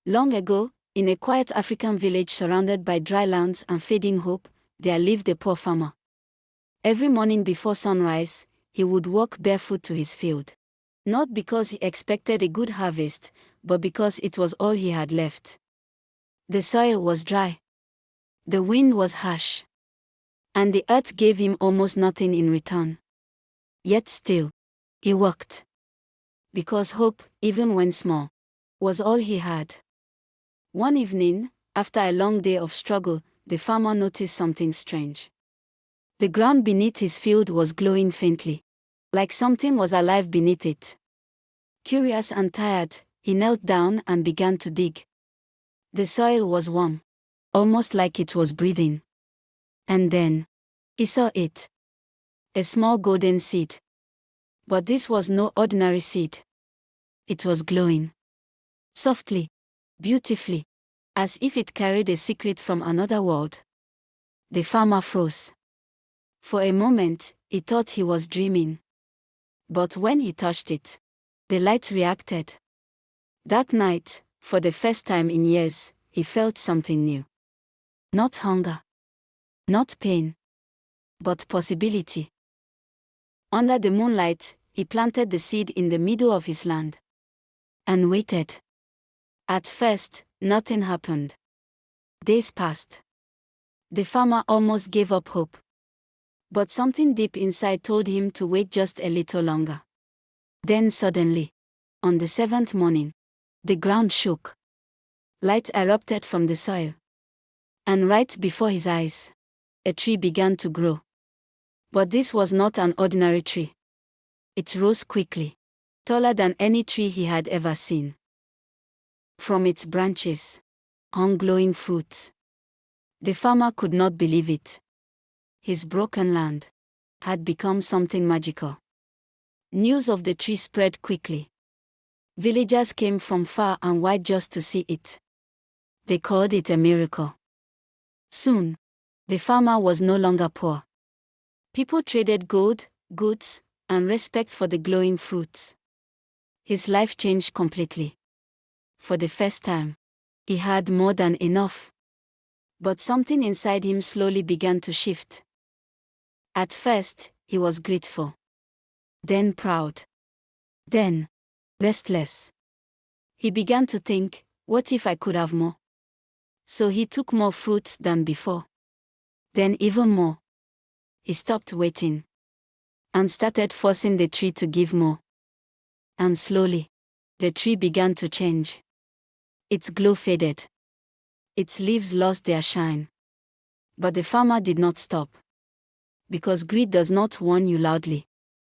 Long ago, in a quiet African village surrounded by dry lands and fading hope, there lived a poor farmer. Every morning before sunrise, he would walk barefoot to his field. Not because he expected a good harvest, but because it was all he had left. The soil was dry. The wind was harsh. And the earth gave him almost nothing in return. Yet still, he worked. Because hope, even when small, was all he had. One evening, after a long day of struggle, the farmer noticed something strange. The ground beneath his field was glowing faintly, like something was alive beneath it. Curious and tired, he knelt down and began to dig. The soil was warm, almost like it was breathing. And then, he saw it. A small golden seed. But this was no ordinary seed. It was glowing. Softly, beautifully, as if it carried a secret from another world. The farmer froze. For a moment, he thought he was dreaming. But when he touched it, the light reacted. That night, for the first time in years, he felt something new. Not hunger. Not pain. But possibility. Under the moonlight, he planted the seed in the middle of his land. And waited. At first, nothing happened. Days passed. The farmer almost gave up hope. But something deep inside told him to wait just a little longer. Then suddenly, on the seventh morning, the ground shook. Light erupted from the soil. And right before his eyes, a tree began to grow. But this was not an ordinary tree. It rose quickly, taller than any tree he had ever seen. From its branches hung glowing fruits. The farmer could not believe it. His broken land had become something magical. News of the tree spread quickly. Villagers came from far and wide just to see it. They called it a miracle. Soon, the farmer was no longer poor. People traded gold, goods, and respect for the glowing fruits. His life changed completely. For the first time, he had more than enough. But something inside him slowly began to shift. At first, he was grateful. Then proud. Then, restless. He began to think, what if I could have more? So he took more fruits than before. Then even more. He stopped waiting. And started forcing the tree to give more. And slowly, the tree began to change. Its glow faded. Its leaves lost their shine. But the farmer did not stop. Because greed does not warn you loudly.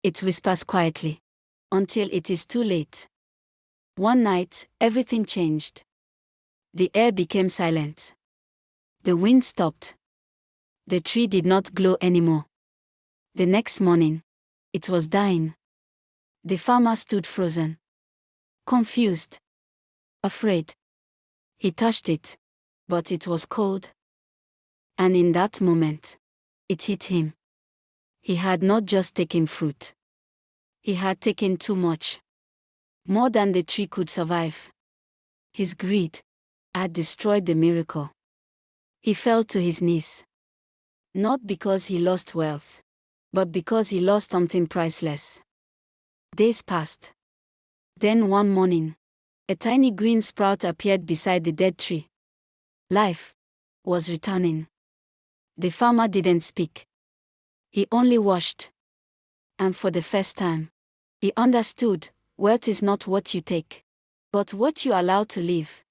It whispers quietly. Until it is too late. One night, everything changed. The air became silent. The wind stopped. The tree did not glow anymore. The next morning, it was dying. The farmer stood frozen. Confused. Afraid. He touched it. But it was cold. And in that moment, it hit him. He had not just taken fruit. He had taken too much. More than the tree could survive. His greed had destroyed the miracle. He fell to his knees. Not because he lost wealth, but because he lost something priceless. Days passed. Then one morning, a tiny green sprout appeared beside the dead tree. Life was returning. The farmer didn't speak. He only watched. And for the first time, he understood, wealth is not what you take, but what you allow to live.